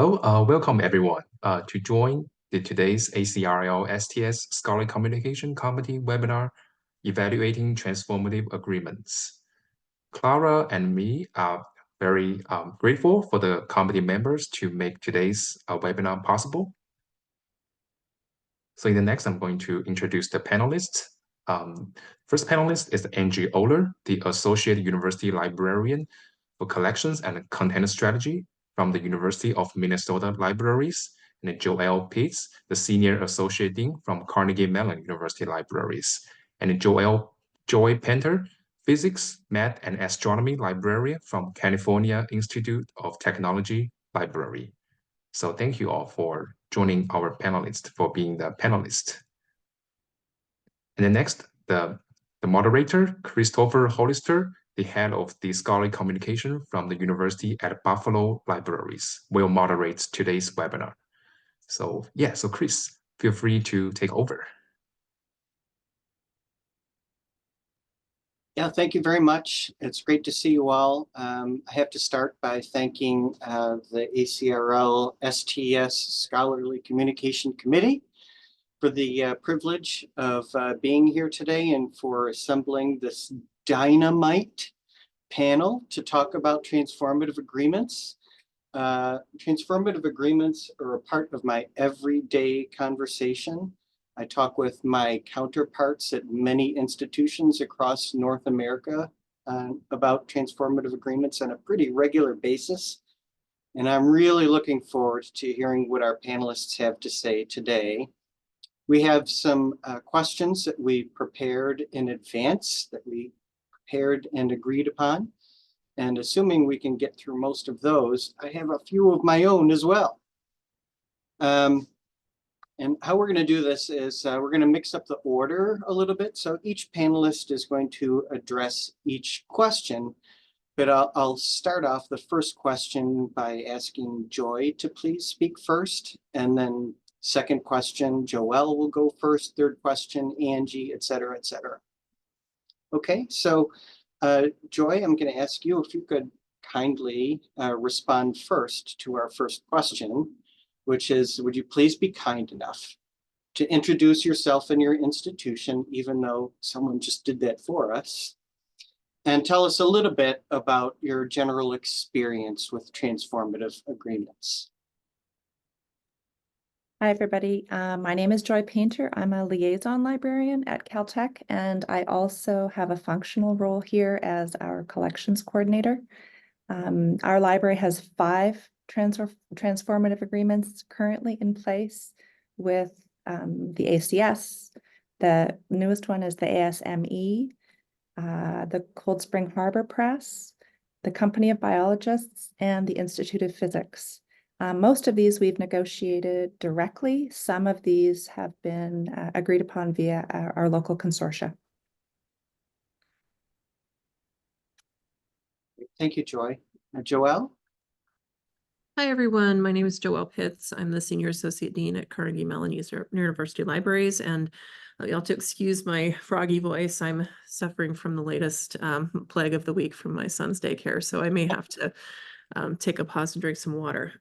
Hello, welcome everyone to join today's ACRL STS Scholarly Communication Committee webinar, Evaluating Transformative Agreements. Clara and me are very grateful for the committee members to make today's webinar possible. So in the next, I'm going to introduce the panelists. First panelist is Angie Oler, the Associate University Librarian for Collections and Content Strategy from the University of Minnesota Libraries, and Joelle Pitts, the Senior Associate Dean from Carnegie Mellon University Libraries, and Joy Painter, Physics, Math, and Astronomy Librarian from California Institute of Technology Library. So thank you all for joining our panelists, for being the panelist. And then next, the moderator, Christopher Hollister, the head of the scholarly communication from the University at Buffalo Libraries, will moderate today's webinar. So yeah, so Chris, feel free to take over. Yeah, thank you very much. It's great to see you all. I have to start by thanking the ACRL STS Scholarly Communication Committee for the privilege of being here today and for assembling this dynamite panel to talk about transformative agreements. Transformative agreements are a part of my everyday conversation. I talk with my counterparts at many institutions across North America about transformative agreements on a pretty regular basis. And I'm really looking forward to hearing what our panelists have to say today. We have some questions that we prepared in advance, that we prepared and agreed upon. And assuming we can get through most of those, I have a few of my own as well. And how we're going to do this is we're going to mix up the order a little bit. So each panelist is going to address each question, but I'll start off the first question by asking Joy to please speak first. And then second question, Joelle will go first. Third question, Angie, et cetera, et cetera. Okay, so Joy, I'm going to ask you if you could kindly respond first to our first question, which is, would you please be kind enough to introduce yourself and your institution, even though someone just did that for us, and tell us a little bit about your general experience with transformative agreements. Hi, everybody. My name is Joy Painter. I'm a liaison librarian at Caltech, and I also have a functional role here as our collections coordinator. Our library has 5 transformative agreements currently in place with the ACS. The newest one is the ASME, the Cold Spring Harbor Press, the Company of Biologists, and the Institute of Physics. Most of these we've negotiated directly. Some of these have been agreed upon via our local consortia. Thank you, Joy. Joelle? Hi, everyone. My name is Joelle Pitts. I'm the Senior Associate Dean at Carnegie Mellon University Libraries, and you'll have to excuse my froggy voice. I'm suffering from the latest plague of the week from my son's daycare, so I may have to take a pause and drink some water.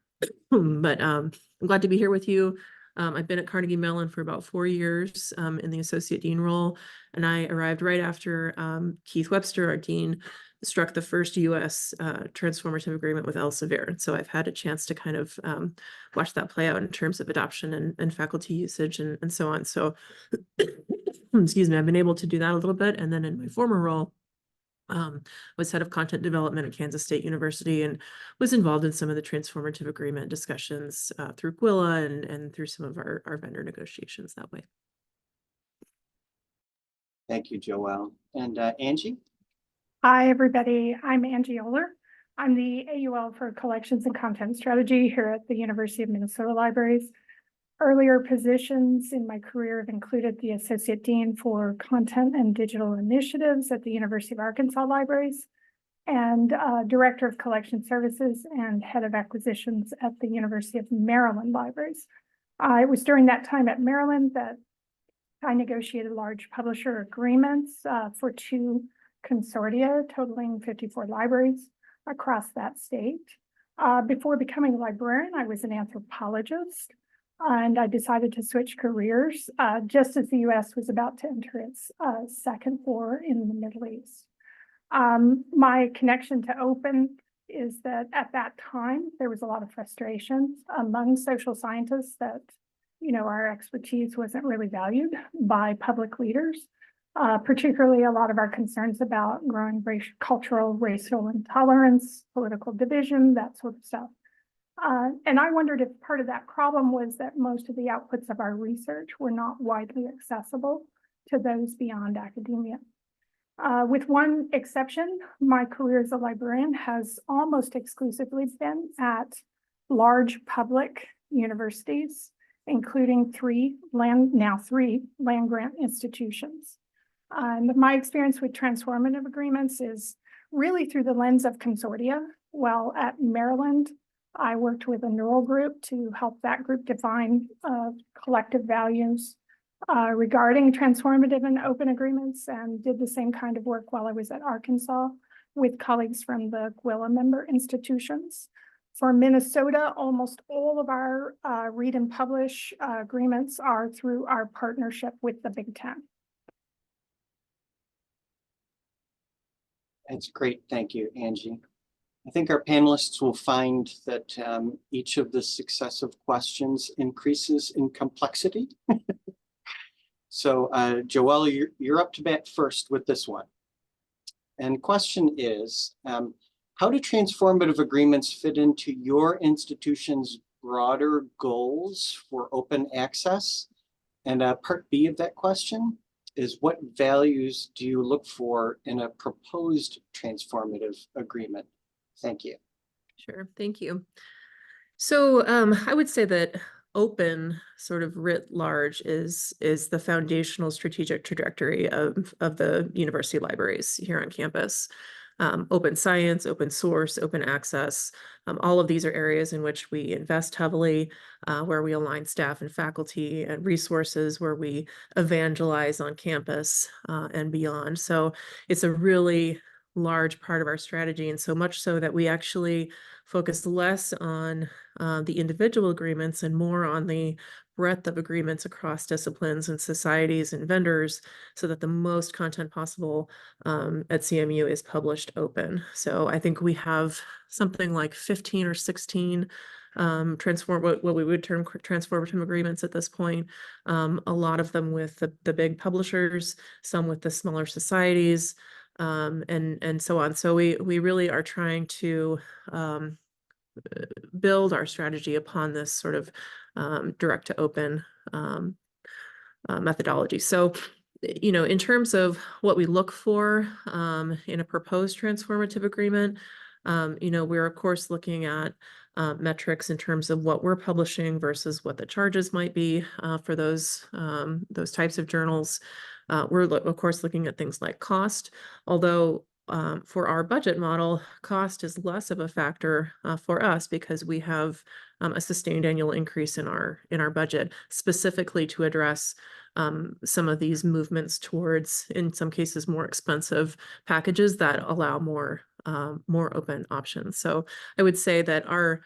But I'm glad to be here with you. I've been at Carnegie Mellon for about 4 years in the Associate Dean role, and I arrived right after Keith Webster, our Dean, struck the first U.S. transformative agreement with Elsevier. So I've had a chance to kind of watch that play out in terms of adoption and faculty usage and so on. So, excuse me, I've been able to do that a little bit. And then in my former role, was head of content development at Kansas State University and was involved in some of the transformative agreement discussions through Gwilla and through some of our vendor negotiations that way. Thank you, Joelle. And Angie? Hi, everybody. I'm Angie Oler. I'm the AUL for Collections and Content Strategy here at the University of Minnesota Libraries. Earlier positions in my career have included the Associate Dean for Content and Digital Initiatives at the University of Arkansas Libraries and Director of Collection Services and Head of Acquisitions at the University of Maryland Libraries. It was during that time at Maryland that I negotiated large publisher agreements for 2 consortia totaling 54 libraries across that state. Before becoming a librarian, I was an anthropologist, and I decided to switch careers just as the U.S. was about to enter its second war in the Middle East. My connection to open is that at that time, there was a lot of frustration among social scientists that, our expertise wasn't really valued by public leaders, particularly a lot of our concerns about growing cultural, racial intolerance, political division, that sort of stuff. And I wondered if part of that problem was that most of the outputs of our research were not widely accessible to those beyond academia. With one exception, my career as a librarian has almost exclusively been at large public universities, including three land grant institutions. My experience with transformative agreements is really through the lens of consortia. While at Maryland, I worked with a neural group to help that group define collective values regarding transformative and open agreements, and did the same kind of work while I was at Arkansas with colleagues from the GWILA member institutions. For Minnesota, almost all of our read and publish agreements are through our partnership with the Big Ten. That's great. Thank you, Angie. I think our panelists will find that each of the successive questions increases in complexity. So Joelle, you're up to bat first with this one. And question is, how do transformative agreements fit into your institution's broader goals for open access? And part B of that question is, what values do you look for in a proposed transformative agreement? Thank you. Sure, thank you. So I would say that open, sort of writ large, is the foundational strategic trajectory of the university libraries here on campus. Open science, open source, open access, all of these are areas in which we invest heavily, where we align staff and faculty and resources, where we evangelize on campus and beyond. So it's a really large part of our strategy, and so much so that we actually focus less on the individual agreements and more on the breadth of agreements across disciplines and societies and vendors, so that the most content possible at CMU is published open. So I think we have something like 15 or 16 what we would term transformative agreements at this point. A lot of them with the big publishers, some with the smaller societies, and so on. So we really are trying to build our strategy upon this sort of direct to open methodology. So, in terms of what we look for in a proposed transformative agreement, we're of course looking at metrics in terms of what we're publishing versus what the charges might be for those types of journals. We're of course looking at things like cost, although for our budget model, cost is less of a factor for us because we have a sustained annual increase in our budget, specifically to address some of these movements towards, in some cases, more expensive packages that allow more open options. So I would say that our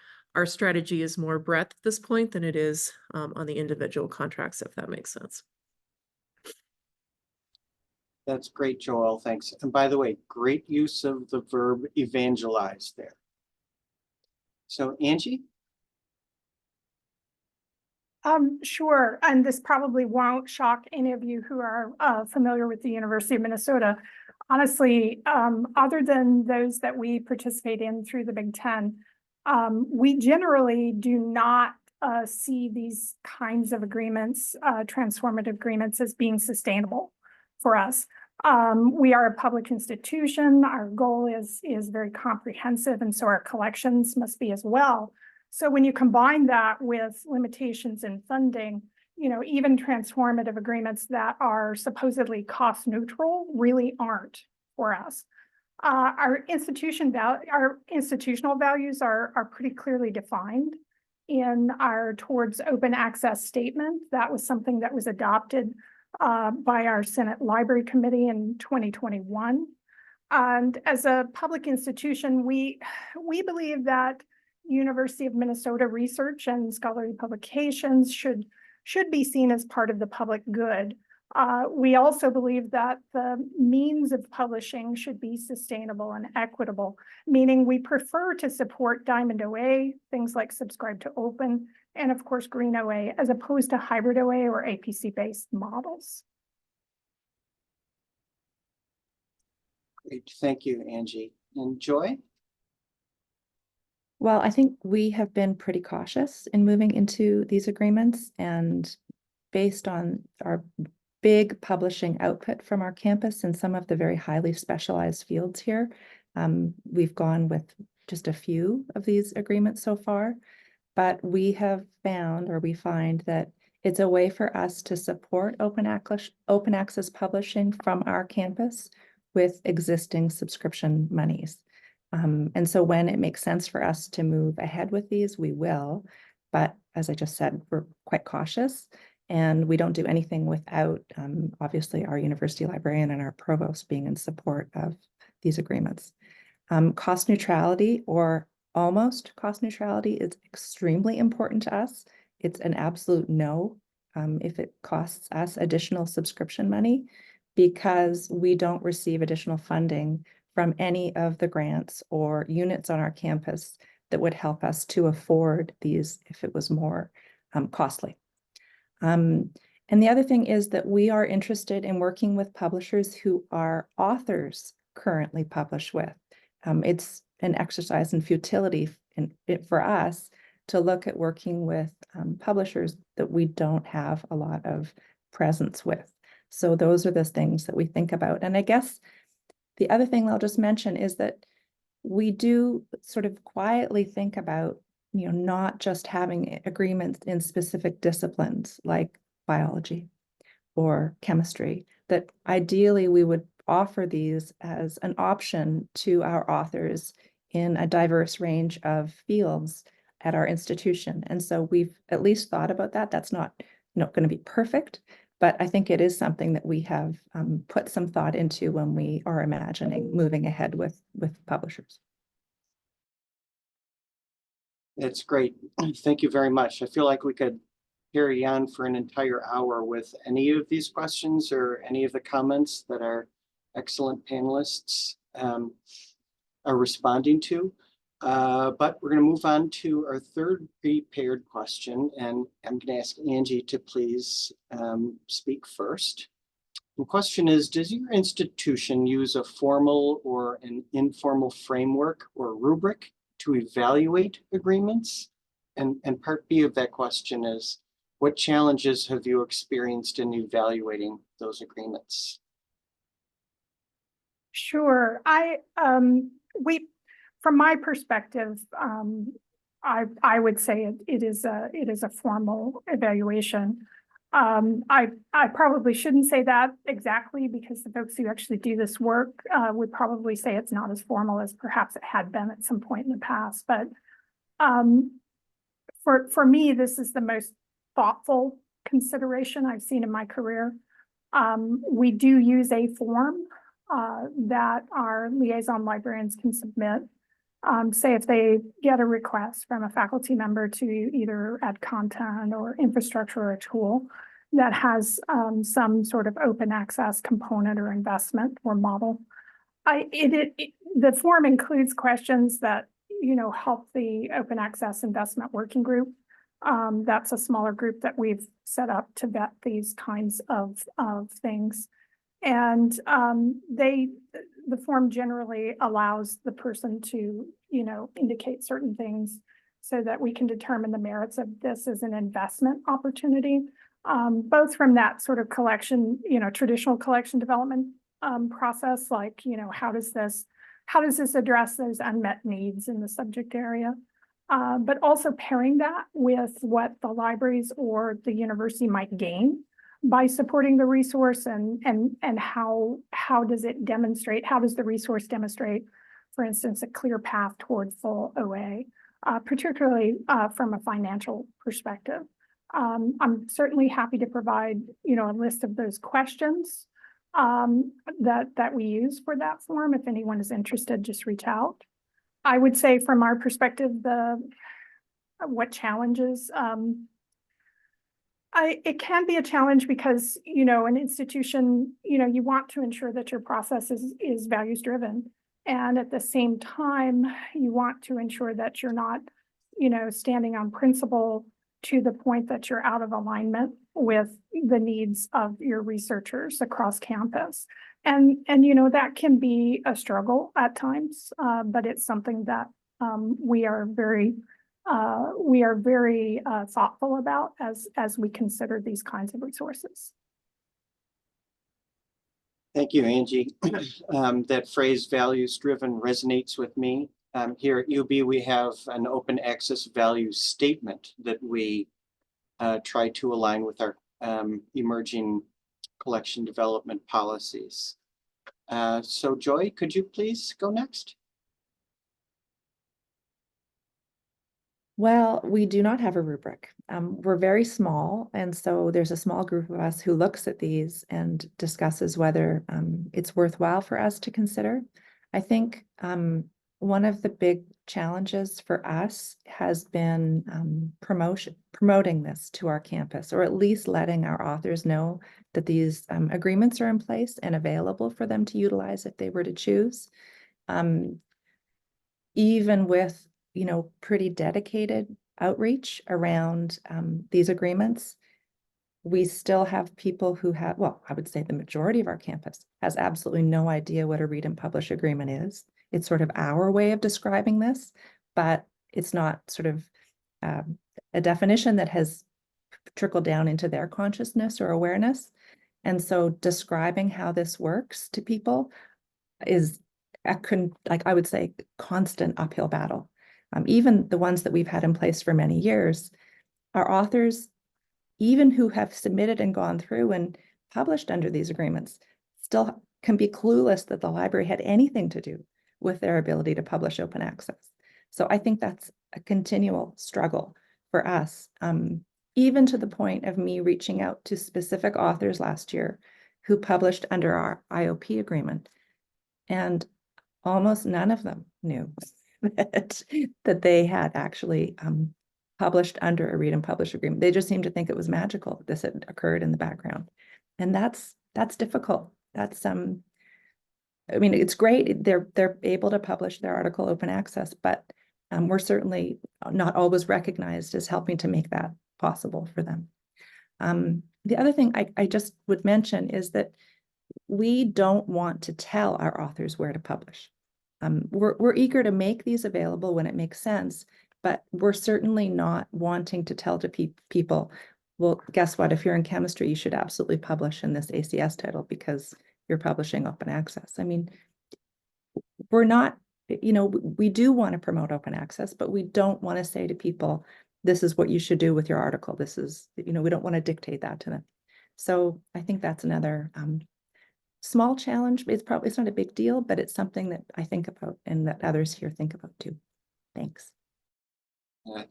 strategy is more breadth at this point than it is on the individual contracts, if that makes sense. That's great, Joelle. Thanks. And by the way, great use of the verb evangelize there. So Angie? Sure. And this probably won't shock any of you who are familiar with the University of Minnesota. Honestly, other than those that we participate in through the Big Ten, we generally do not see these kinds of agreements, transformative agreements, as being sustainable for us. We are a public institution. Our goal is very comprehensive, and so our collections must be as well. So when you combine that with limitations in funding, even transformative agreements that are supposedly cost neutral really aren't for us. Our institutional values are pretty clearly defined in our Towards Open Access statement. That was something that was adopted by our Senate Library Committee in 2021. And as a public institution, we believe that University of Minnesota research and scholarly publications should be seen as part of the public good. We also believe that the means of publishing should be sustainable and equitable, meaning we prefer to support Diamond OA, things like Subscribe to Open, and of course Green OA, as opposed to hybrid OA or APC-based models. Great, thank you, Angie. And Joy? Well, I think we have been pretty cautious in moving into these agreements, and based on our big publishing output from our campus and some of the very highly specialized fields here, we've gone with just a few of these agreements so far. But we have found, or we find, that it's a way for us to support open access publishing from our campus with existing subscription monies. And so when it makes sense for us to move ahead with these, we will. But as I just said, we're quite cautious, and we don't do anything without, obviously, our university librarian and our provost being in support of these agreements. Cost neutrality, or almost cost neutrality, is extremely important to us. It's an absolute no if it costs us additional subscription money, because we don't receive additional funding from any of the grants or units on our campus that would help us to afford these if it was more costly. And the other thing is that we are interested in working with publishers who our authors currently publish with. It's an exercise in futility for us to look at working with publishers that we don't have a lot of presence with. So those are the things that we think about. And I guess the other thing I'll just mention is that we do sort of quietly think about, not just having agreements in specific disciplines like biology or chemistry, that ideally we would offer these as an option to our authors in a diverse range of fields at our institution. And so we've at least thought about that. That's not going to be perfect, but I think it is something that we have put some thought into when we are imagining moving ahead with publishers. It's great. Thank you very much. I feel like we could carry on for an entire hour with any of these questions or any of the comments that our excellent panelists are responding to. But we're going to move on to our third prepared question, and I'm going to ask Angie to please speak first. The question is, does your institution use a formal or an informal framework or rubric to evaluate agreements? And part B of that question is, what challenges have you experienced in evaluating those agreements? Sure. From my perspective, I would say it is a formal evaluation. I probably shouldn't say that exactly, because the folks who actually do this work would probably say it's not as formal as perhaps it had been at some point in the past. But for me, this is the most thoughtful consideration I've seen in my career. We do use a form that our liaison librarians can submit. Say if they get a request from a faculty member to either add content or infrastructure or a tool that has some sort of open access component or investment or model. The form includes questions that help the open access investment working group. That's a smaller group that we've set up to vet these kinds of things. And the form generally allows the person to, indicate certain things so that we can determine the merits of this as an investment opportunity, both from that sort of collection, traditional collection development process, like, how does this address those unmet needs in the subject area? But also pairing that with what the libraries or the university might gain by supporting the resource, and how does the resource demonstrate, for instance, a clear path toward full OA, particularly from a financial perspective. I'm certainly happy to provide, a list of those questions that we use for that form. If anyone is interested, just reach out. I would say from our perspective, what challenges, it can be a challenge because, an institution, you want to ensure that your process is values driven. And at the same time, you want to ensure that you're not, standing on principle to the point that you're out of alignment with the needs of your researchers across campus. And that can be a struggle at times, but it's something that we are very thoughtful about as we consider these kinds of resources. Thank you, Angie. That phrase values driven resonates with me. Here at UB, we have an open access values statement that we try to align with our emerging collection development policies. So Joy, could you please go next? Well, we do not have a rubric. We're very small, and so there's a small group of us who looks at these and discusses whether it's worthwhile for us to consider. I think one of the big challenges for us has been promoting this to our campus, or at least letting our authors know that these agreements are in place and available for them to utilize if they were to choose. Even with pretty dedicated outreach around these agreements, we still have people who have, well, I would say the majority of our campus has absolutely no idea what a read and publish agreement is. It's sort of our way of describing this, but it's not sort of a definition that has trickled down into their consciousness or awareness. And so describing how this works to people is I would say, constant uphill battle. Even the ones that we've had in place for many years, our authors, even who have submitted and gone through and published under these agreements, still can be clueless that the library had anything to do with their ability to publish open access. So I think that's a continual struggle for us, even to the point of me reaching out to specific authors last year who published under our IOP agreement. And almost none of them knew that they had actually published under a read and publish agreement. They just seemed to think it was magical that this had occurred in the background. And that's difficult. That's I mean, it's great. They're able to publish their article open access, but we're certainly not always recognized as helping to make that possible for them. The other thing I just would mention is that we don't want to tell our authors where to publish. We're eager to make these available when it makes sense, but we're certainly not wanting to tell to people, well, guess what? If you're in chemistry, you should absolutely publish in this ACS title because you're publishing open access. I mean, we're not, we do want to promote open access, but we don't want to say to people, this is what you should do with your article. This is, we don't want to dictate that to them. So I think that's another small challenge. It's not a big deal, but it's something that I think about and that others here think about too. Thanks.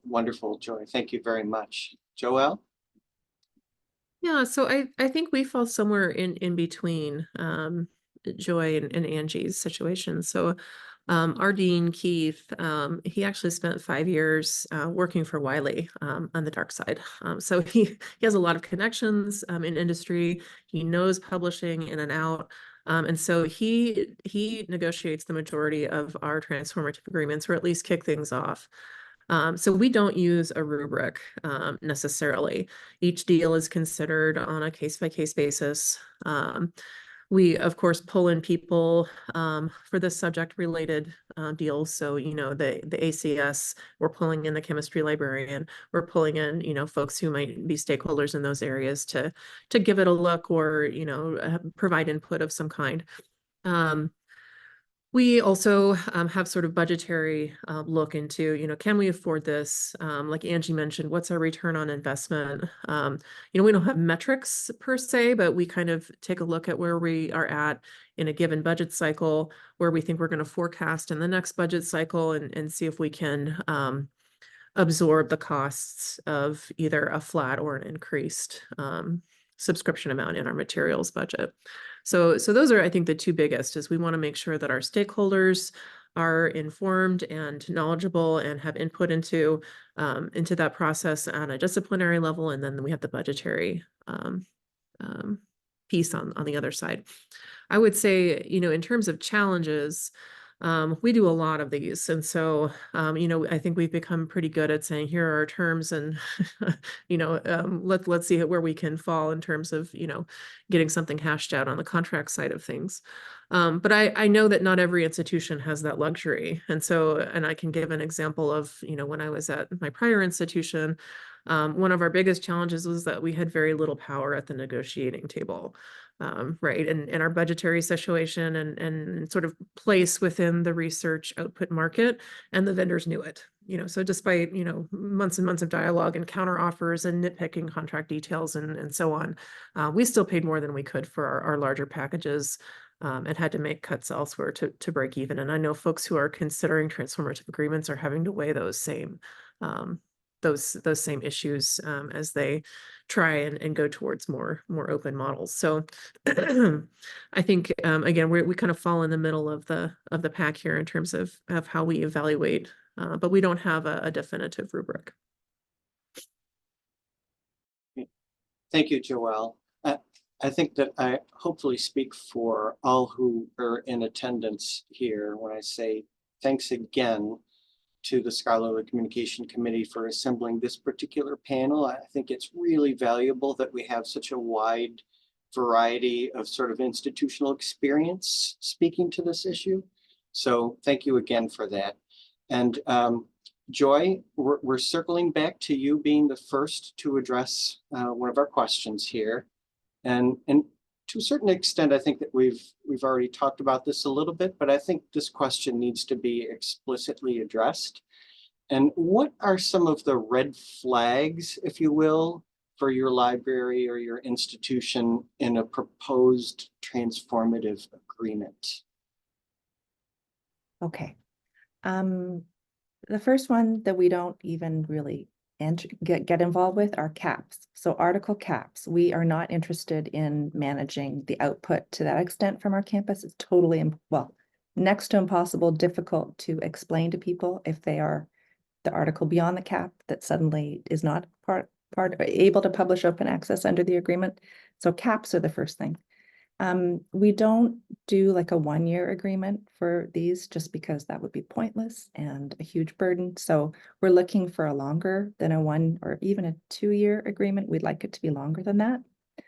Wonderful, Joy. Thank you very much. Joelle? Yeah, so I think we fall somewhere in between Joy and Angie's situation. So our dean, Keith, he actually spent 5 years working for Wiley on the dark side. So he has a lot of connections in industry. He knows publishing in and out. And so he negotiates the majority of our transformative agreements, or at least kick things off. So we don't use a rubric necessarily. Each deal is considered on a case-by-case basis. We, of course, pull in people for the subject-related deals. So, the ACS, we're pulling in the chemistry librarian. We're pulling in, folks who might be stakeholders in those areas to give it a look or, provide input of some kind. We also have sort of budgetary look into, can we afford this? Like Angie mentioned, what's our return on investment? We don't have metrics per se, but we kind of take a look at where we are at in a given budget cycle, where we think we're going to forecast in the next budget cycle and see if we can absorb the costs of either a flat or an increased subscription amount in our materials budget. So those are, I think, the two biggest is we want to make sure that our stakeholders are informed and knowledgeable and have input into that process on a disciplinary level. And then we have the budgetary piece on the other side. I would say, you know, in terms of challenges, we do a lot of these. And so, you know, I think we've become pretty good at saying, here are our terms and, you know, let's see where we can fall in terms of, you know, getting something hashed out on the contract side of things. But I know that not every institution has that luxury. And so, and I can give an example of, you know, when I was at my prior institution, one of our biggest challenges was that we had very little power at the negotiating table. Right. And our budgetary situation and sort of place within the research output market, and the vendors knew it, you know, so despite, you know, months and months of dialogue and counter offers and nitpicking contract details and so on, we still paid more than we could for our larger packages, and had to make cuts elsewhere to break even. And I know folks who are considering transformative agreements are having to weigh those same issues as they try and go towards more open models. So I think again we kind of fall in the middle of the pack here in terms of how we evaluate, but we don't have a definitive rubric. Thank you, Joelle. I think that I hopefully speak for all who are in attendance here when I say thanks again to the Scholarly Communication Committee for assembling this particular panel. I think it's really valuable that we have such a wide variety of sort of institutional experience speaking to this issue. So thank you again for that. And Joy, we're circling back to you being the first to address one of our questions here. And to a certain extent, I think that we've already talked about this a little bit, but I think this question needs to be explicitly addressed. And what are some of the red flags, if you will, for your library or your institution in a proposed transformative agreement? Okay. The first one that we don't even really get involved with are caps. So article caps, we are not interested in managing the output to that extent from our campus. It's totally, well, next to impossible, difficult to explain to people if they are the article beyond the cap that suddenly is not able to publish open access under the agreement. So caps are the first thing. We don't do like a 1-year agreement for these just because that would be pointless and a huge burden. So we're looking for a longer than a 1 or even a 2-year agreement. We'd like it to be longer than that.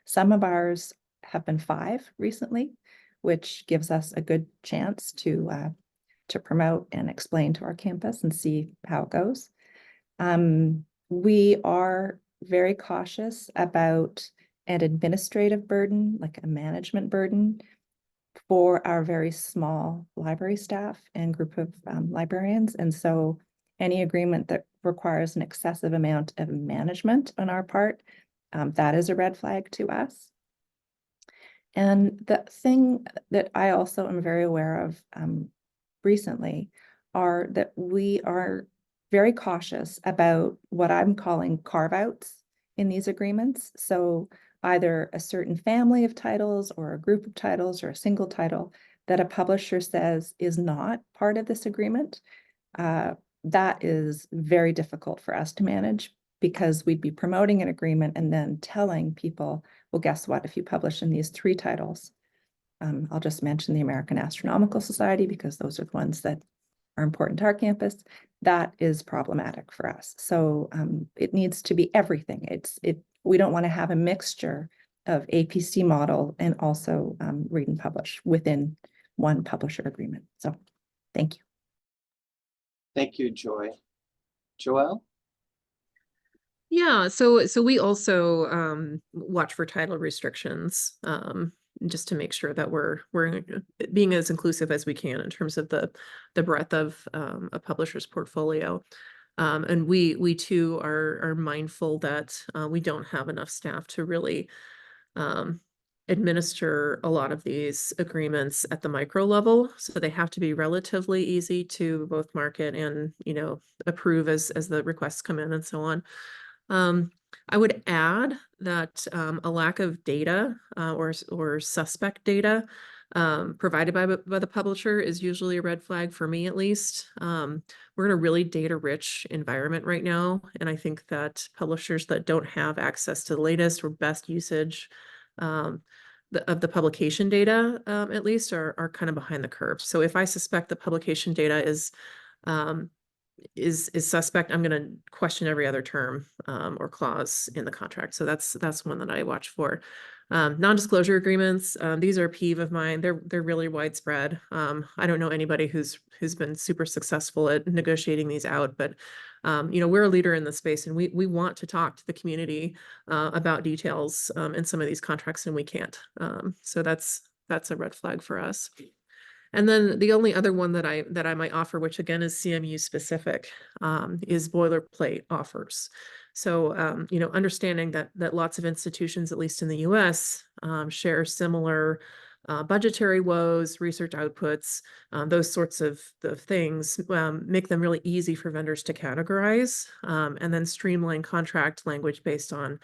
Some of ours have been 5 recently, which gives us a good chance to promote and explain to our campus and see how it goes. We are very cautious about an administrative burden, like a management burden for our very small library staff and group of librarians. And so any agreement that requires an excessive amount of management on our part, that is a red flag to us. And the thing that I also am very aware of recently are that we are very cautious about what I'm calling carve-outs in these agreements. So either a certain family of titles or a group of titles or a single title that a publisher says is not part of this agreement, that is very difficult for us to manage because we'd be promoting an agreement and then telling people, well, guess what, if you publish in these 3 titles, I'll just mention the American Astronomical Society because those are the ones that are important to our campus, that is problematic for us. So it needs to be everything. We don't want to have a mixture of APC model and also read and publish within one publisher agreement. So thank you. Thank you, Joy. Joelle? Yeah, so we also watch for title restrictions, just to make sure that we're being as inclusive as we can in terms of the breadth of a publisher's portfolio. And we too are mindful that we don't have enough staff to really administer a lot of these agreements at the micro level. So they have to be relatively easy to both market and, you know, approve as the requests come in and so on. I would add that a lack of data or suspect data provided by the publisher is usually a red flag for me, at least. We're in a really data-rich environment right now, and I think that publishers that don't have access to the latest or best usage of the publication data, at least, are kind of behind the curve. So if I suspect the publication data is suspect, I'm going to question every other term or clause in the contract. So that's one that I watch for. Non-disclosure agreements, these are a peeve of mine. They're really widespread. I don't know anybody who's been super successful at negotiating these out, but we're a leader in the space, and we want to talk to the community about details in some of these contracts, and we can't. So that's a red flag for us. And then the only other one that I might offer, which again is CMU specific, is boilerplate offers. So, understanding that lots of institutions, at least in the US, share similar budgetary woes, research outputs, those sorts of things, make them really easy for vendors to categorize, and then streamline contract language based on,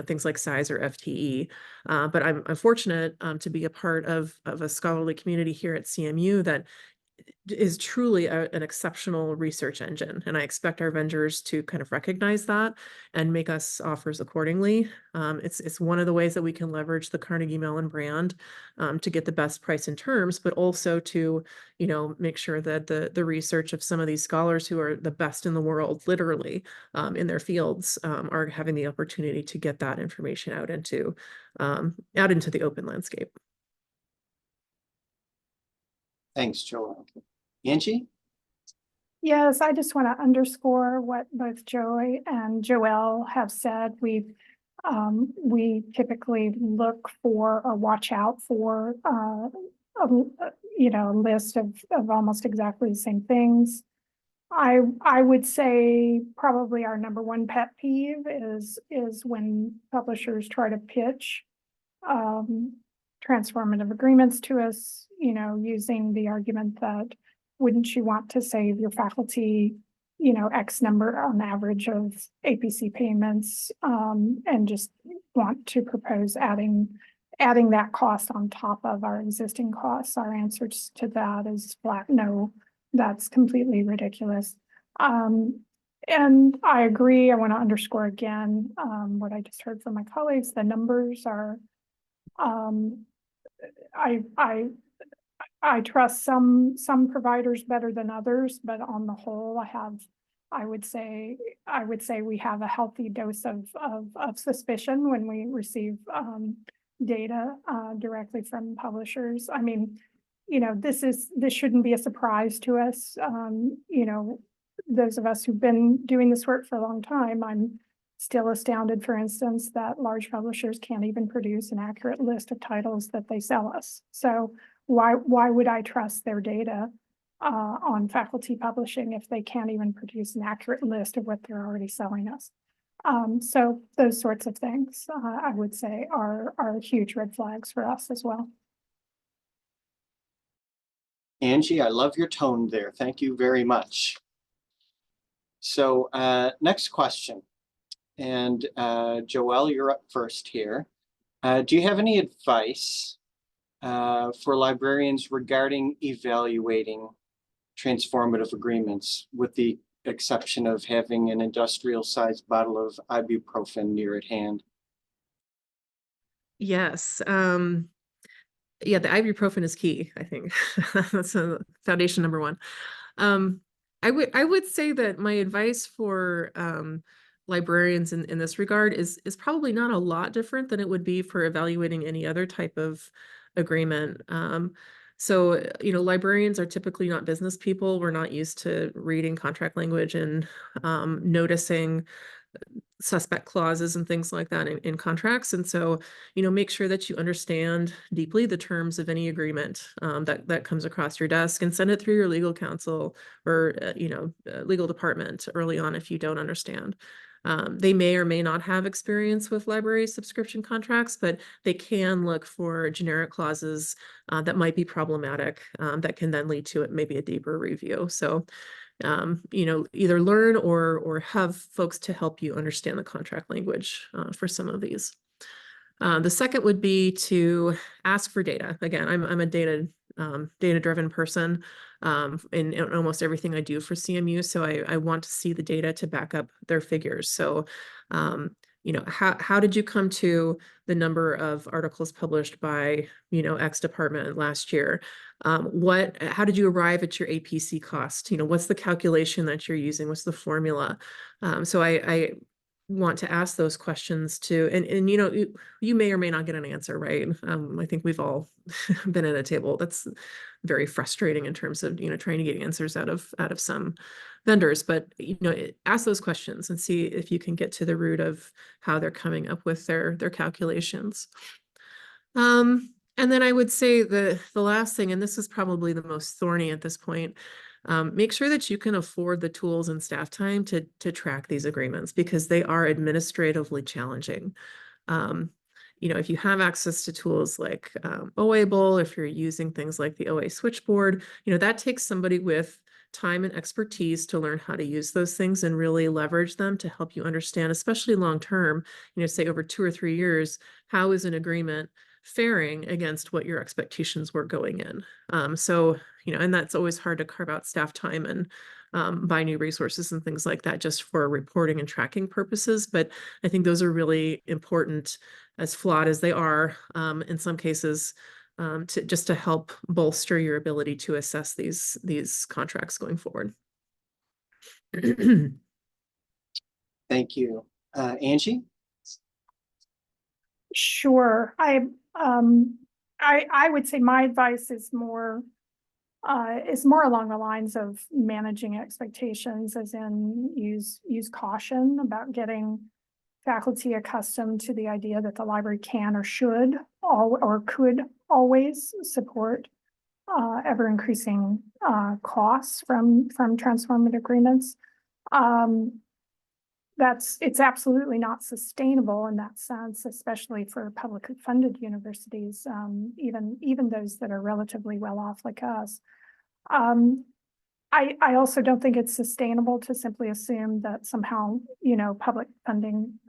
things like size or FTE. But I'm fortunate to be a part of a scholarly community here at CMU that is truly an exceptional research engine. And I expect our vendors to kind of recognize that and make us offers accordingly. It's one of the ways that we can leverage the Carnegie Mellon brand to get the best price and terms, but also to, make sure that the research of some of these scholars who are the best in the world, literally, in their fields, are having the opportunity to get that information out into the open landscape. Thanks, Joelle. Angie? Yes, I just want to underscore what both Joy and Joelle have said. We typically look for or watch out for a list of almost exactly the same things. I would say probably our number one pet peeve is when publishers try to pitch transformative agreements to us, using the argument that wouldn't you want to save your faculty, X number on average of APC payments, and just want to propose adding that cost on top of our existing costs. Our answer to that is flat no, that's completely ridiculous. And I agree. I want to underscore again what I just heard from my colleagues. The numbers are I trust some providers better than others, but on the whole, I would say we have a healthy dose of suspicion when we receive data directly from publishers. I mean, this shouldn't be a surprise to us. Those of us who've been doing this work for a long time, I'm still astounded, for instance, that large publishers can't even produce an accurate list of titles that they sell us. So why would I trust their data on faculty publishing if they can't even produce an accurate list of what they're already selling us? So those sorts of things, I would say, are huge red flags for us as well. Angie, I love your tone there. Thank you very much. So next question. And Joelle, you're up first here. Do you have any advice for librarians regarding evaluating transformative agreements, with the exception of having an industrial-sized bottle of ibuprofen near at hand? Yes. Yeah, the ibuprofen is key, I think. That's a foundation number one. I would say that my advice for librarians in this regard is probably not a lot different than it would be for evaluating any other type of agreement. So, librarians are typically not business people. We're not used to reading contract language and noticing suspect clauses and things like that in contracts. And so, make sure that you understand deeply the terms of any agreement that comes across your desk, and send it through your legal counsel or, legal department early on if you don't understand. They may or may not have experience with library subscription contracts, but they can look for generic clauses that might be problematic, that can then lead to maybe a deeper review. So, either learn or have folks to help you understand the contract language for some of these. The second would be to ask for data. Again, I'm a data-driven person in almost everything I do for CMU. So I want to see the data to back up their figures. So, you know, how did you come to the number of articles published by, you know, X department last year? How did you arrive at your APC cost? You know, what's the calculation that you're using? What's the formula? So I want to ask those questions too. And you know, you may or may not get an answer, right? I think we've all been at a table that's very frustrating in terms of, you know, trying to get answers out of some vendors, but, you know, ask those questions and see if you can get to the root of how they're coming up with their calculations. And then I would say the last thing, and this is probably the most thorny at this point, make sure that you can afford the tools and staff time to track these agreements, because they are administratively challenging. You know, if you have access to tools like OAble, if you're using things like the OA switchboard, you know, that takes somebody with time and expertise to learn how to use those things and really leverage them to help you understand, especially long term, you know, say over 2 or 3 years, how is an agreement faring against what your expectations were going in. So, you know, and that's always hard to carve out staff time and buy new resources and things like that just for reporting and tracking purposes. But I think those are really important, as flawed as they are in some cases, to help bolster your ability to assess these contracts going forward. Thank you. Angie? Sure. I would say my advice is more along the lines of managing expectations, as in use caution about getting faculty accustomed to the idea that the library can or should or could always support ever increasing costs from transformative agreements. It's absolutely not sustainable in that sense, especially for publicly funded universities, even those that are relatively well off like us. I also don't think it's sustainable to simply assume that somehow, you know, public funding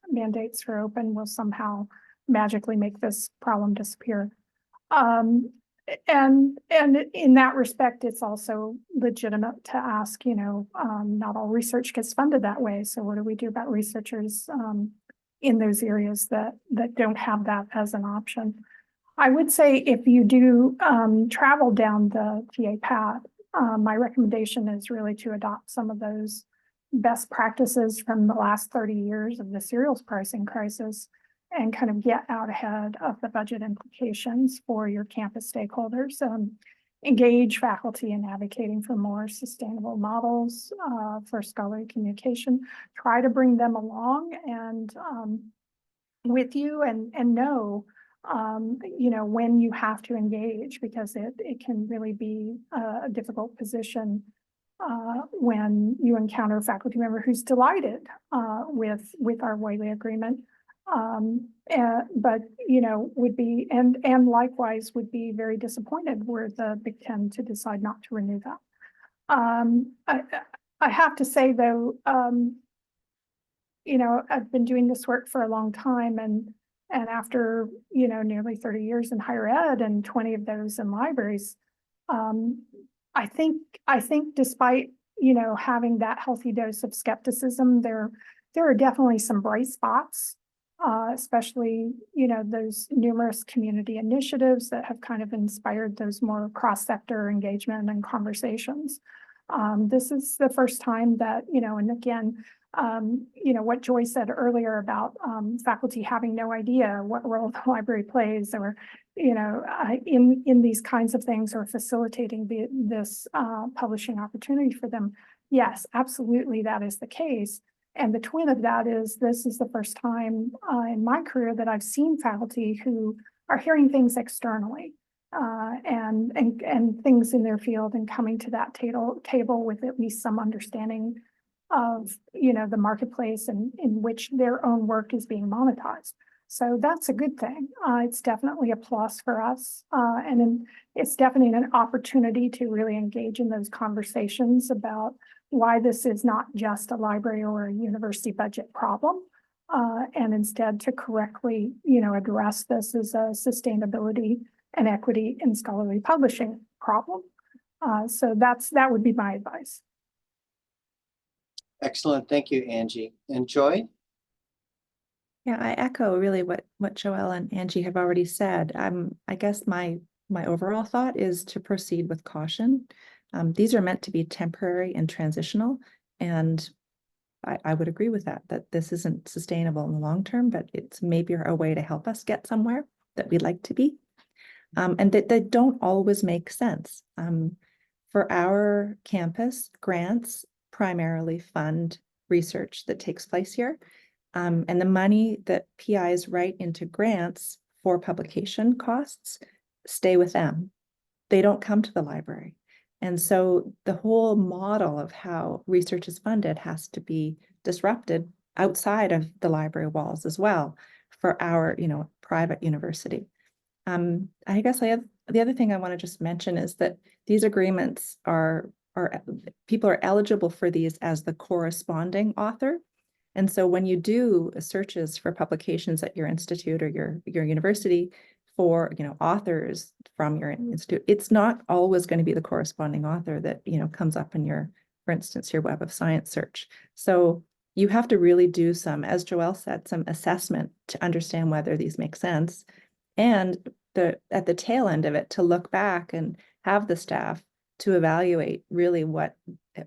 mandates for open will somehow magically make this problem disappear. And in that respect, it's also legitimate to ask, you know, not all research gets funded that way. So what do we do about researchers in those areas that don't have that as an option? I would say if you do travel down the TA path, my recommendation is really to adopt some of those best practices from the last 30 years of the serials pricing crisis and kind of get out ahead of the budget implications for your campus stakeholders. Engage faculty in advocating for more sustainable models for scholarly communication. Try to bring them along and with you and know you know, when you have to engage, because it can really be a difficult position when you encounter a faculty member who's delighted with our Wiley agreement, but you know, would be and likewise would be very disappointed were the Big Ten to decide not to renew that. I have to say though, you know, I've been doing this work for a long time, and after, you know, nearly 30 years in higher ed and 20 of those in libraries, I think despite, you know, having that healthy dose of skepticism, there are definitely some bright spots, especially, you know, those numerous community initiatives that have kind of inspired those more cross-sector engagement and conversations. This is the first time that, you know, and again, you know, what Joy said earlier about faculty having no idea what role the library plays, or, you know, in these kinds of things, or facilitating this publishing opportunity for them. Yes, absolutely, that is the case. And the twin of that is this is the first time in my career that I've seen faculty who are hearing things externally and things in their field and coming to that table with at least some understanding of, you know, the marketplace and in which their own work is being monetized. So that's a good thing. It's definitely a plus for us. It's definitely an opportunity to really engage in those conversations about why this is not just a library or a university budget problem, and instead to correctly, address this as a sustainability and equity in scholarly publishing problem. So that would be my advice. Excellent. Thank you, Angie. And Joy? Yeah, I echo really what Joelle and Angie have already said. I guess my overall thought is to proceed with caution. These are meant to be temporary and transitional, and I would agree with that this isn't sustainable in the long term, but it's maybe a way to help us get somewhere that we'd like to be. And that they don't always make sense. For our campus, grants primarily fund research that takes place here. And the money that PIs write into grants for publication costs stay with them. They don't come to the library. And so the whole model of how research is funded has to be disrupted outside of the library walls as well for our, private university. I guess the other thing I want to just mention is that these agreements are people are eligible for these as the corresponding author. And so when you do searches for publications at your institute or your university for, authors from your institute, it's not always going to be the corresponding author that, comes up in your, for instance, your Web of Science search. So you have to really do some, as Joelle said, some assessment to understand whether these make sense. And at the tail end of it, to look back and have the staff to evaluate really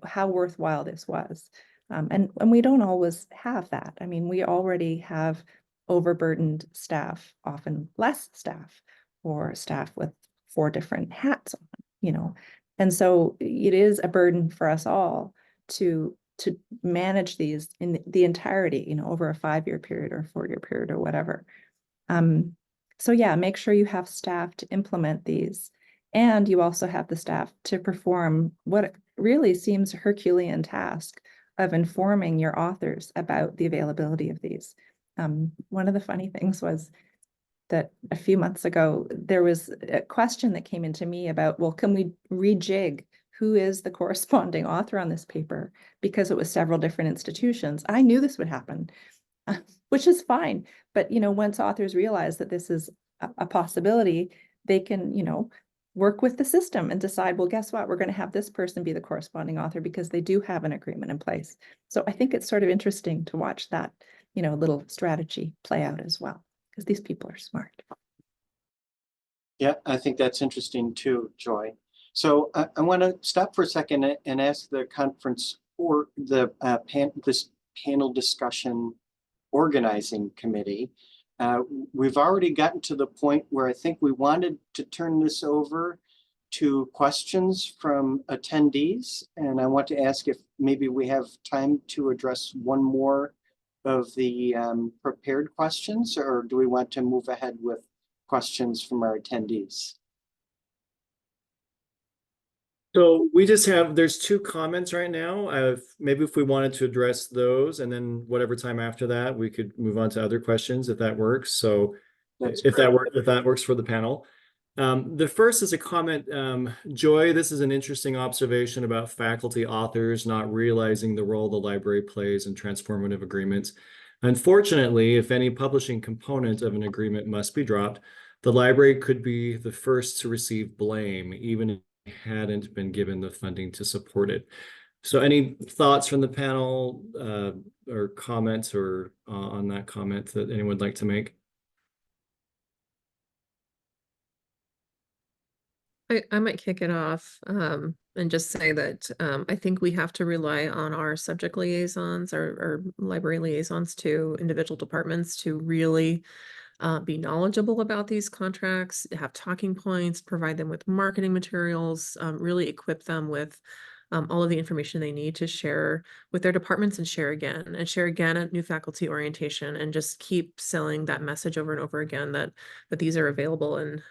how worthwhile this was. And we don't always have that. I mean, we already have overburdened staff, often less staff, or staff with 4 different hats on, And so it is a burden for us all to manage these in the entirety, over a 5-year period or 4-year period or whatever. So yeah, make sure you have staff to implement these. And you also have the staff to perform what really seems a Herculean task of informing your authors about the availability of these. One of the funny things was that a few months ago, there was a question that came into me about, well, can we rejig who is the corresponding author on this paper? Because it was several different institutions. I knew this would happen, which is fine. But, once authors realize that this is a possibility, they can, work with the system and decide, well, guess what? We're going to have this person be the corresponding author because they do have an agreement in place. So I think it's sort of interesting to watch that, little strategy play out as well, because these people are smart. Yeah, I think that's interesting too, Joy. So I want to stop for a second and ask the conference or the this panel discussion organizing committee. We've already gotten to the point where I think we wanted to turn this over to questions from attendees. And I want to ask if maybe we have time to address one more of the prepared questions, or do we want to move ahead with questions from our attendees? So there's 2 comments right now. Maybe if we wanted to address those, and then whatever time after that, we could move on to other questions if that works. So if that works for the panel. The first is a comment, Joy, this is an interesting observation about faculty authors not realizing the role the library plays in transformative agreements. Unfortunately, if any publishing component of an agreement must be dropped, the library could be the first to receive blame, even if hadn't been given the funding to support it. So any thoughts from the panel or comments or on that comment that anyone would like to make? I might kick it off and just say that I think we have to rely on our subject liaisons, our library liaisons to individual departments to really be knowledgeable about these contracts, have talking points, provide them with marketing materials, really equip them with all of the information they need to share with their departments and share again at new faculty orientation, and just keep selling that message over and over again that these are available and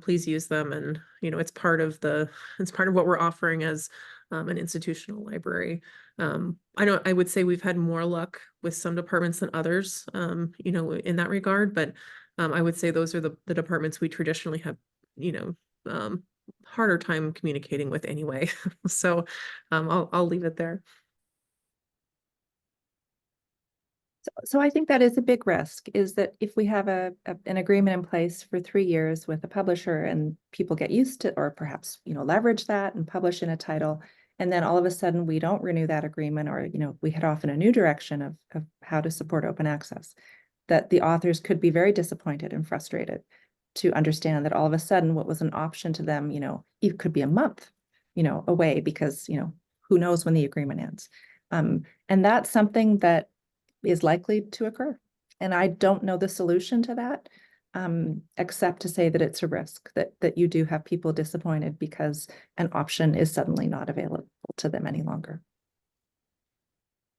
please use them. And it's part of what we're offering as an institutional library. I would say we've had more luck with some departments than others, in that regard, but I would say those are the departments we traditionally have, harder time communicating with anyway. So I'll leave it there. So I think that is a big risk, is that if we have an agreement in place for 3 years with a publisher and people get used to, or perhaps, leverage that and publish in a title, and then all of a sudden we don't renew that agreement, or, we head off in a new direction of how to support open access, that the authors could be very disappointed and frustrated to understand that all of a sudden what was an option to them, it could be a month, away, because, who knows when the agreement ends. And that's something that is likely to occur. And I don't know the solution to that, except to say that it's a risk, that you do have people disappointed because an option is suddenly not available to them any longer.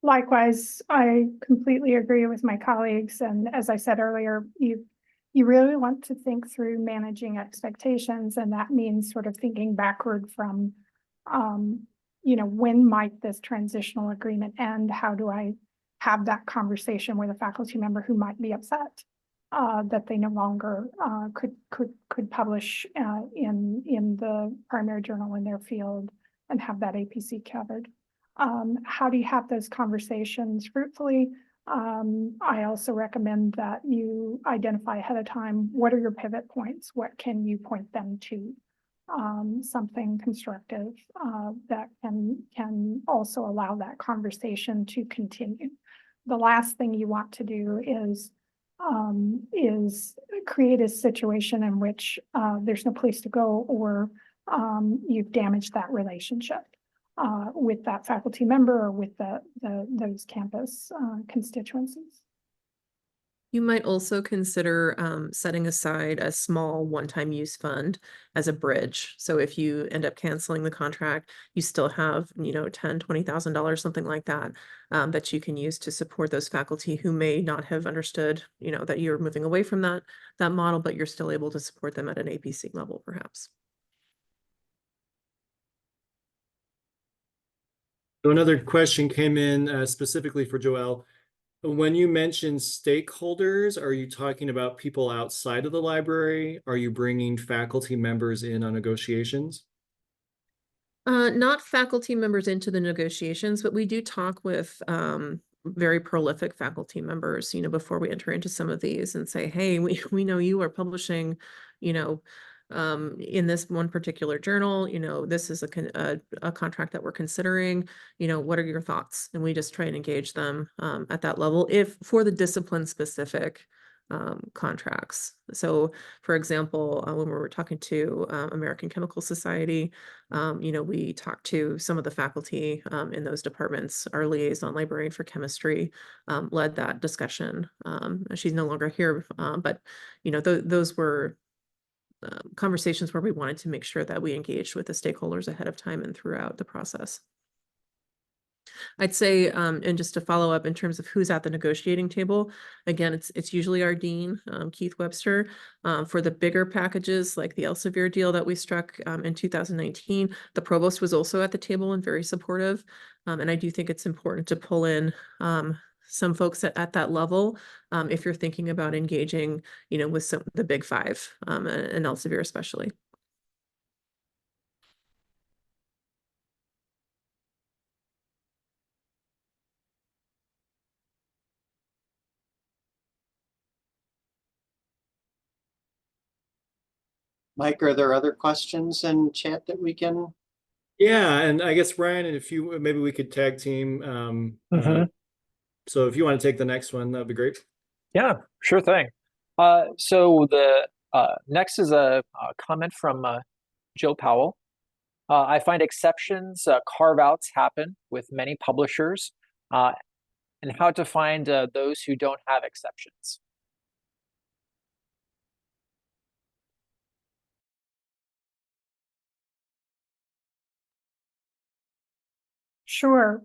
Likewise, I completely agree with my colleagues. And as I said earlier, you really want to think through managing expectations. And that means sort of thinking backward from, when might this transitional agreement end? How do I have that conversation with a faculty member who might be upset that they no longer could publish in the primary journal in their field and have that APC covered? How do you have those conversations fruitfully? I also recommend that you identify ahead of time, what are your pivot points? What can you point them to? Something constructive that can also allow that conversation to continue. The last thing you want to do is create a situation in which there's no place to go, or you've damaged that relationship with that faculty member or with those campus constituencies. You might also consider setting aside a small one-time use fund as a bridge. So if you end up canceling the contract, you still have, $10,000, $20,000, something like that, that you can use to support those faculty who may not have understood, that you're moving away from that model, but you're still able to support them at an APC level, perhaps. So another question came in specifically for Joelle. When you mention stakeholders, are you talking about people outside of the library? Are you bringing faculty members in on negotiations? Not faculty members into the negotiations, but we do talk with very prolific faculty members, before we enter into some of these, and say, hey, we know you are publishing, in this one particular journal, this is a contract that we're considering, what are your thoughts? And we just try and engage them at that level, if for the discipline specific contracts. So for example, when we were talking to American Chemical Society, we talked to some of the faculty in those departments. Our liaison librarian for chemistry led that discussion. She's no longer here, but those were conversations where we wanted to make sure that we engaged with the stakeholders ahead of time and throughout the process. I'd say, and just to follow up in terms of who's at the negotiating table, again, it's usually our dean, Keith Webster. For the bigger packages, like the Elsevier deal that we struck in 2019, the provost was also at the table and very supportive. And I do think it's important to pull in some folks at that level, if you're thinking about engaging, with the big five, and Elsevier especially. Mike, are there other questions in chat that we can? Yeah, and I guess Ryan, and if you maybe we could tag team. So if you want to take the next one, that'd be great. Yeah, sure thing. So the next is a comment from Joe Powell. I find exceptions, carve-outs happen with many publishers, and how to find those who don't have exceptions. Sure.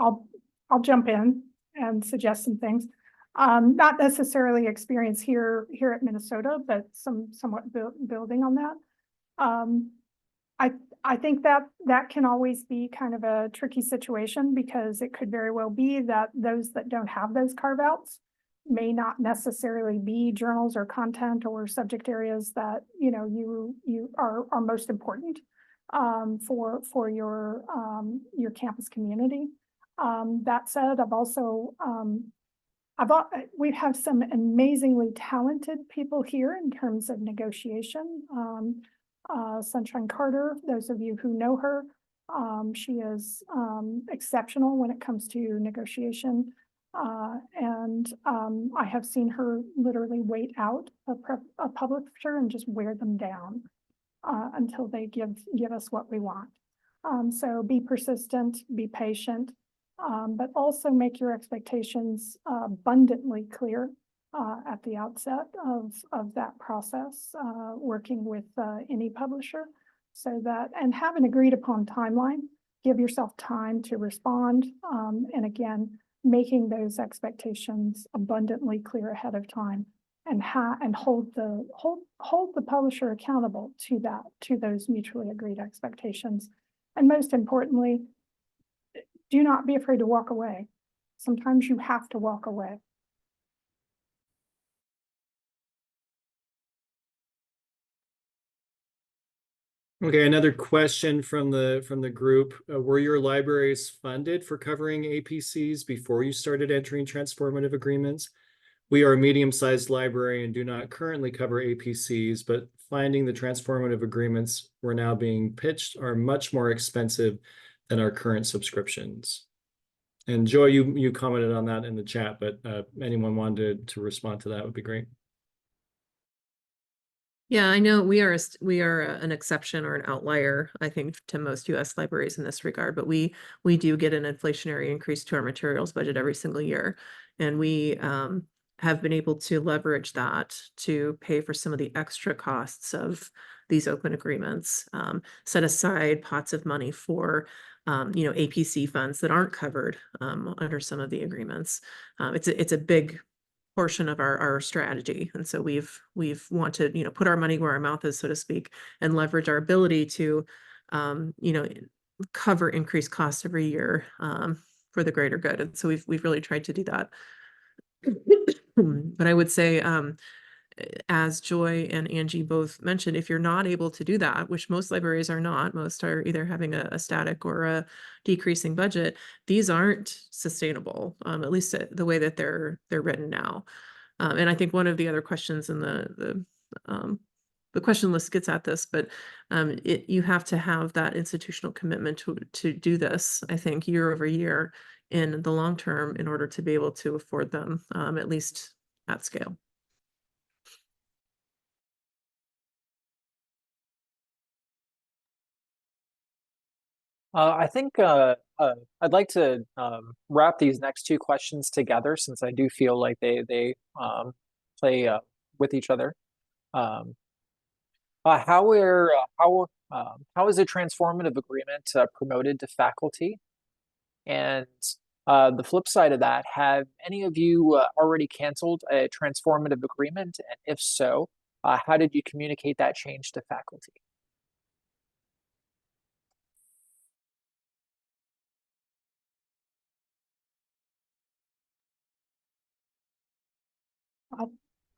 I'll jump in and suggest some things. Not necessarily experience here at Minnesota, but somewhat building on that. I think that can always be kind of a tricky situation, because it could very well be that those that don't have those carve-outs may not necessarily be journals or content or subject areas that you are most important for your campus community. That said, we have some amazingly talented people here in terms of negotiation. Sunshine Carter, those of you who know her, she is exceptional when it comes to negotiation. And I have seen her literally wait out a publisher and just wear them down until they give us what we want. So be persistent, be patient, but also make your expectations abundantly clear at the outset of that process, working with any publisher, so that, and have an agreed upon timeline. Give yourself time to respond, and again, making those expectations abundantly clear ahead of time, and hold the publisher accountable to those mutually agreed expectations. And most importantly, do not be afraid to walk away. Sometimes you have to walk away. Okay, another question from the group. Were your libraries funded for covering APCs before you started entering transformative agreements? We are a medium-sized library and do not currently cover APCs, but finding the transformative agreements we're now being pitched are much more expensive than our current subscriptions. And Joy, you commented on that in the chat, but anyone wanted to respond to that would be great. Yeah, I know we are an exception or an outlier, I think, to most U.S. libraries in this regard, but we do get an inflationary increase to our materials budget every single year, and we have been able to leverage that to pay for some of the extra costs of these open agreements, set aside pots of money for APC funds that aren't covered under some of the agreements. It's a big portion of our strategy, and so we've wanted put our money where our mouth is, so to speak, and leverage our ability to cover increased costs every year for the greater good. And so we've really tried to do that. But I would say, as Joy and Angie both mentioned, if you're not able to do that, which most libraries are not, most are either having a static or a decreasing budget, these aren't sustainable, at least the way that they're written now. And I think one of the other questions in the question list gets at this, but you have to have that institutional commitment to do this, I think, year over year in the long term in order to be able to afford them, at least at scale. I think I'd like to wrap these next two questions together, since I do feel like they play with each other. How is a transformative agreement promoted to faculty? And the flip side of that, have any of you already canceled a transformative agreement? And if so, how did you communicate that change to faculty?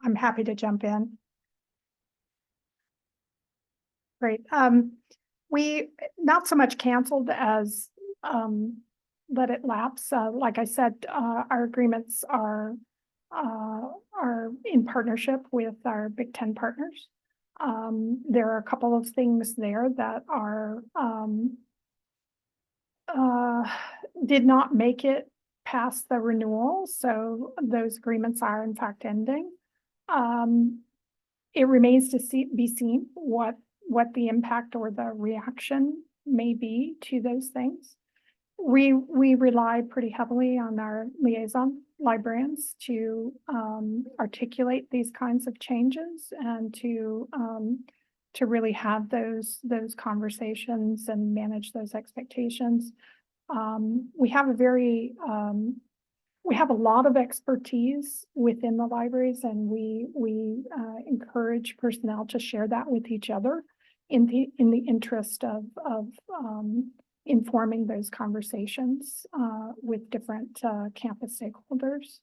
I'm happy to jump in. Great. We not so much canceled as let it lapse. Like I said, our agreements are in partnership with our Big Ten partners. There are a couple of things there that are did not make it past the renewal, so those agreements are in fact ending. It remains to be seen what the impact or the reaction may be to those things. We rely pretty heavily on our liaison librarians to articulate these kinds of changes and to really have those conversations and manage those expectations. We have we have a lot of expertise within the libraries, and we encourage personnel to share that with each other in the interest of informing those conversations with different campus stakeholders.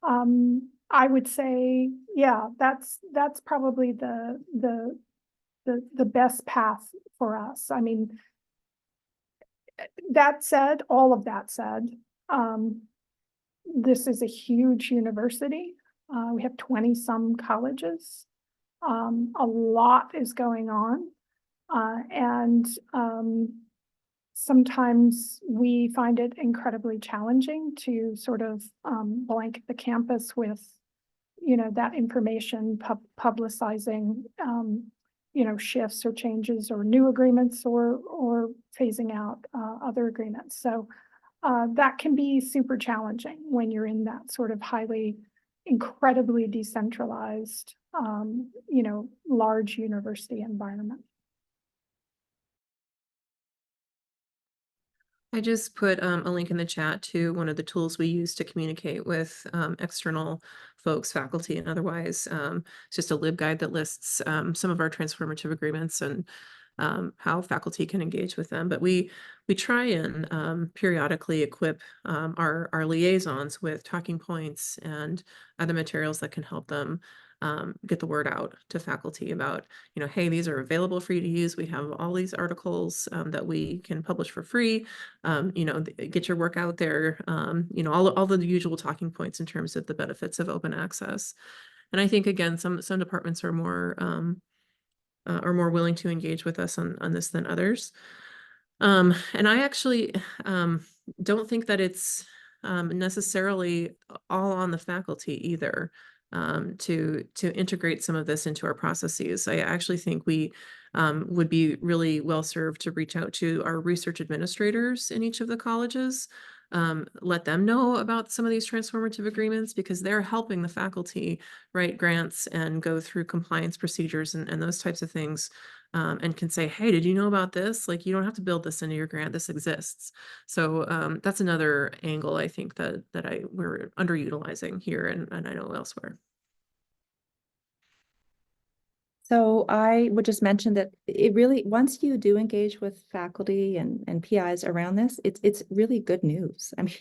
I would say, yeah, that's probably the best path for us. I mean, that said, all of that said, This is a huge university. We have 20 some colleges. A lot is going on. And sometimes we find it incredibly challenging to sort of blanket the campus with, that information, publicizing, shifts or changes or new agreements or phasing out other agreements. So that can be super challenging when you're in that sort of incredibly decentralized, large university environment. I just put a link in the chat to one of the tools we use to communicate with external folks, faculty, and otherwise. It's just a LibGuide that lists some of our transformative agreements and how faculty can engage with them. But we try and periodically equip our liaisons with talking points and other materials that can help them get the word out to faculty about, hey, these are available for you to use. We have all these articles that we can publish for free. Get your work out there. All the usual talking points in terms of the benefits of open access. And I think, again, some departments are more willing to engage with us on this than others. And I actually don't think that it's necessarily all on the faculty either. To integrate some of this into our processes. I actually think we would be really well served to reach out to our research administrators in each of the colleges, let them know about some of these transformative agreements, because they're helping the faculty write grants and go through compliance procedures and those types of things, and can say, hey, did you know about this? Like, you don't have to build this into your grant. This exists. So that's another angle I think that we're underutilizing here and I know elsewhere. So I would just mention that it really, once you do engage with faculty and PIs around this, it's really good news. I mean,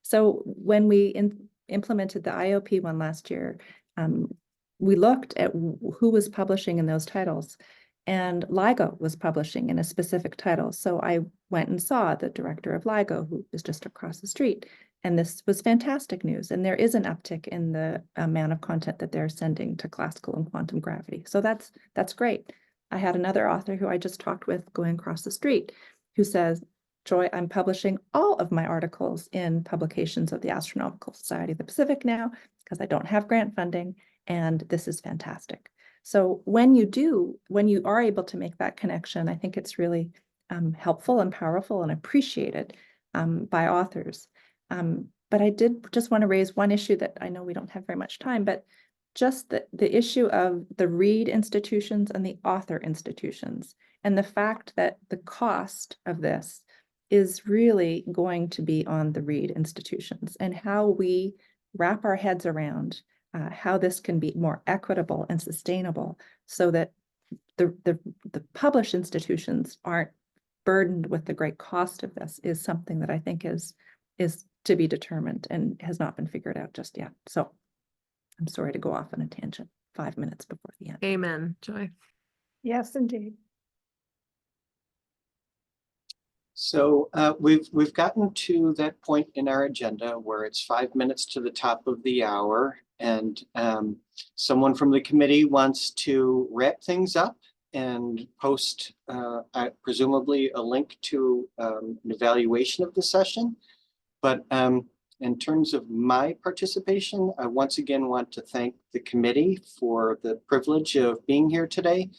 so when we implemented the IOP one last year, we looked at who was publishing in those titles, and LIGO was publishing in a specific title. So I went and saw the director of LIGO, who is just across the street. And this was fantastic news. And there is an uptick in the amount of content that they're sending to classical and quantum gravity. So that's great. I had another author who I just talked with going across the street who says, Joy, I'm publishing all of my articles in publications of the Astronomical Society of the Pacific now because I don't have grant funding, and this is fantastic. So when you are able to make that connection, I think it's really helpful and powerful and appreciated by authors. But I did just want to raise one issue that I know we don't have very much time, but just the issue of the read institutions and the author institutions, and the fact that the cost of this is really going to be on the read institutions, and how we wrap our heads around how this can be more equitable and sustainable, so that the published institutions aren't burdened with the great cost of this, is something that I think is to be determined and has not been figured out just yet. So I'm sorry to go off on a tangent 5 minutes before the end. Amen, Joy. Yes, indeed. So we've gotten to that point in our agenda where it's 5 minutes to the top of the hour, and someone from the committee wants to wrap things up and post presumably a link to an evaluation of the session. But in terms of my participation, I once again want to thank the committee for the privilege of being here today.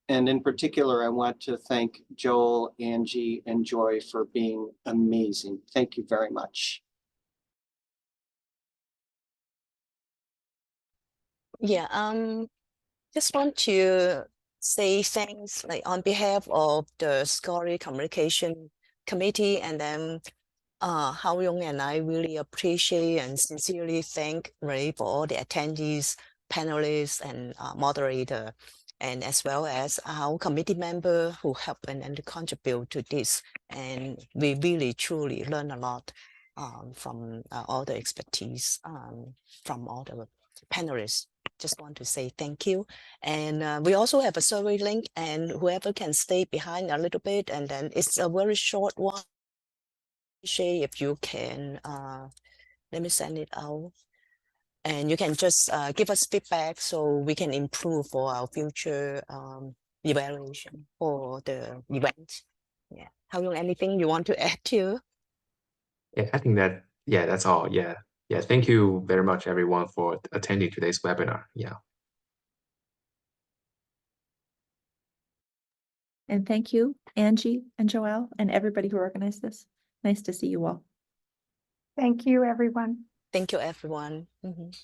And in particular, I want to thank Joel, Angie, and Joy for being amazing. Thank you very much. Yeah, just want to say thanks, like on behalf of the Scholarly Communication Committee, and then Hao Yong and I really appreciate and sincerely thank Ray for all the attendees, panelists, and moderator, and as well as our committee member who help and contribute to this. And we really truly learn a lot from all the expertise from all the panelists. Just want to say thank you. And we also have a survey link, and whoever can stay behind a little bit, and then it's a very short one. appreciate if you can let me send it out. And you can just give us feedback so we can improve for our future evaluation for the event. Yeah. How long, anything you want to add to? Yeah, I think that, yeah, that's all. Yeah. Yeah. Thank you very much, everyone, for attending today's webinar. Yeah. And thank you, Angie and Joelle, and everybody who organized this. Nice to see you all. Thank you, everyone. Thank you, everyone. Mhm.